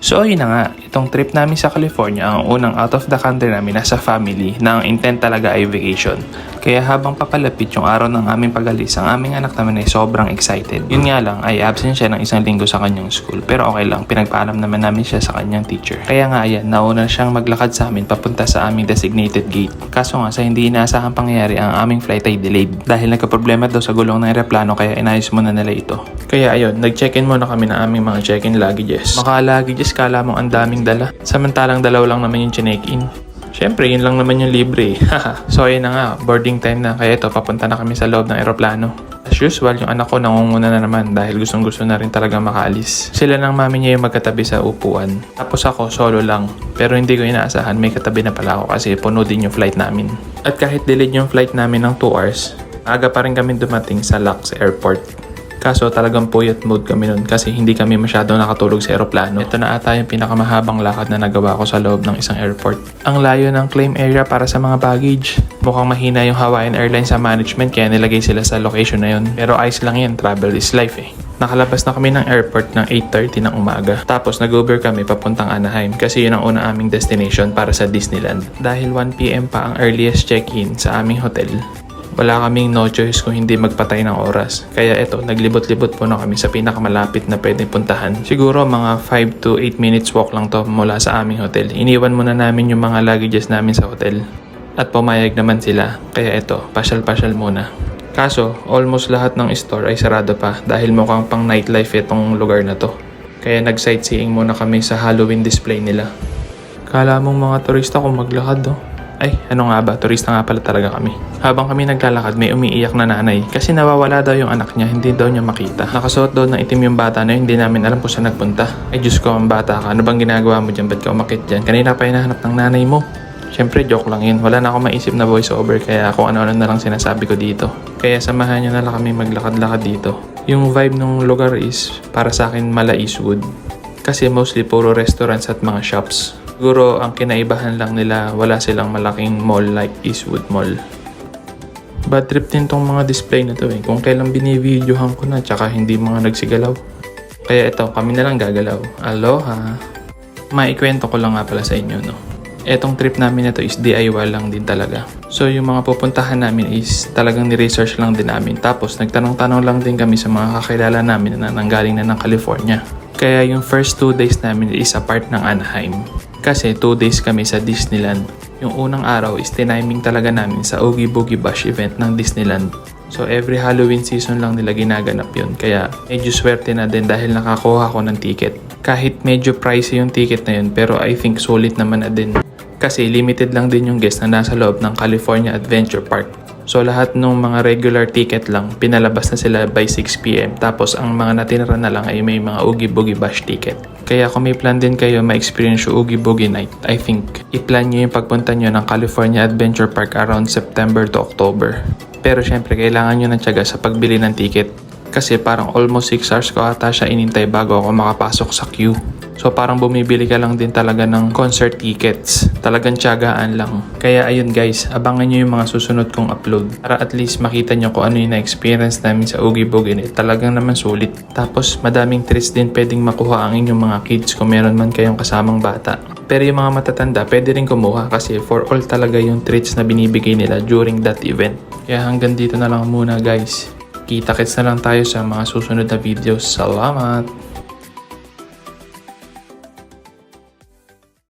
So ayun na nga, itong trip namin sa California ang unang out of the country namin as a family na ang intent talaga ay vacation. Kaya habang papalapit yung araw ng aming pag-alis, ang aming anak naman ay sobrang excited. Yun nga lang ay absent siya ng isang linggo sa kanyang school, pero okay lang, pinagpaalam naman namin siya sa kanyang teacher. Kaya nga ayan, nauna siyang maglakad sa amin papunta sa aming designated gate. Kaso nga sa hindi inaasahang pangyayari, ang aming flight ay delayed dahil nagka-problema daw sa gulong ng eroplano, kaya inayos muna nila ito. Kaya ayun, nag-check-in muna kami ng aming mga check-in luggages. Maka-luggages kala mong ang daming dala, samantalang dalaw lang naman yung check-in. Syempre, yun lang naman yung libre. So ayun na nga, boarding time na, kaya ito, papunta na kami sa loob ng eroplano. As usual, yung anak ko nangunguna na naman dahil gustong-gusto na rin talaga makaalis. Sila ng mami niya yung magkatabi sa upuan. Tapos ako, solo lang. Pero hindi ko inaasahan, may katabi na pala ako kasi puno din yung flight namin. At kahit delayed yung flight namin ng 2 hours, aga pa rin kami dumating sa LAX Airport. Kaso talagang puyat mood kami nun kasi hindi kami masyado nakatulog sa eroplano. Ito na ata yung pinakamahabang lakad na nagawa ko sa loob ng isang airport. Ang layo ng claim area para sa mga baggage. Mukhang mahina yung Hawaiian Airlines sa management kaya nilagay sila sa location na yun. Pero ayos lang yan, travel is life eh. Nakalabas na kami ng airport ng 8:30 ng umaga. Tapos nag-Uber kami papuntang Anaheim kasi yun ang una aming destination para sa Disneyland. Dahil 1 PM pa ang earliest check-in sa aming hotel, wala kaming no choice kung hindi magpatay ng oras. Kaya eto, naglibot-libot po na kami sa pinakamalapit na pwedeng puntahan. Siguro mga 5 to 8 minutes walk lang to mula sa aming hotel. Iniwan muna namin yung mga luggages namin sa hotel. At pumayag naman sila. Kaya eto, pasyal-pasyal muna. Kaso, almost lahat ng store ay sarado pa dahil mukhang pang nightlife itong lugar na to. Kaya nag-sightseeing muna kami sa Halloween display nila. Kala mong mga turista kung maglakad Ay, ano nga ba? Turista nga pala talaga kami. Habang kami naglalakad, may umiiyak na nanay kasi nawawala daw yung anak niya, hindi daw niya makita. Nakasuot daw ng itim yung bata na yun, hindi namin alam kung saan nagpunta. Ay Diyos ko, ang bata ka. Ano bang ginagawa mo dyan? Ba't ka umakit dyan? Kanina pa hinahanap ng nanay mo. Siyempre, joke lang yun. Wala na akong maisip na voice over kaya kung ano-ano na lang sinasabi ko dito. Kaya samahan niyo na lang kami maglakad-lakad dito. Yung vibe ng lugar is, para sa akin, mala Eastwood. Kasi mostly puro restaurants at mga shops. Siguro ang kinaibahan lang nila, wala silang malaking mall like Eastwood Mall. Bad trip din tong mga display na to kung kailan binivideohan ko na tsaka hindi mga nagsigalaw. Kaya ito, kami na lang gagalaw. Aloha! Maikwento ko lang nga pala sa inyo Etong trip namin na to is DIY lang din talaga. So yung mga pupuntahan namin is talagang ni-research lang din namin. Tapos nagtanong-tanong lang din kami sa mga kakilala namin na nanggaling na ng California. Kaya yung first 2 days namin is a part ng Anaheim. Kasi 2 days kami sa Disneyland. Yung unang araw is tiniming talaga namin sa Oogie Boogie Bash event ng Disneyland. So every Halloween season lang nila ginaganap yun. Kaya medyo swerte na din dahil nakakuha ko ng ticket. Kahit medyo pricey yung ticket na yun, pero I think sulit naman na din. Kasi limited lang din yung guest na nasa loob ng California Adventure Park. So lahat ng mga regular ticket lang, pinalabas na sila by 6 PM. Tapos ang mga natinira na lang ay may mga Oogie Boogie Bash ticket. Kaya kung may plan din kayo ma-experience yung Oogie Boogie Night, I think i-plan nyo yung pagpunta nyo ng California Adventure Park around September to October. Pero syempre kailangan nyo ng tiyaga sa pagbili ng ticket. Kasi parang almost 6 hours ko ata siya inintay bago ako makapasok sa queue. So parang bumibili ka lang din talaga ng concert tickets. Talagang tiyagaan lang. Kaya ayun guys, abangan nyo yung mga susunod kong upload. Para at least makita nyo kung ano yung na-experience namin sa Oogie Boogie Night. Talagang naman sulit. Tapos madaming treats din pwedeng makuha ang inyong mga kids kung meron man kayong kasamang bata. Pero yung mga matatanda pwede rin kumuha kasi for all talaga yung treats na binibigay nila during that event. Kaya hanggang dito na lang muna guys. Kita-kits na lang tayo sa mga susunod na videos. Salamat!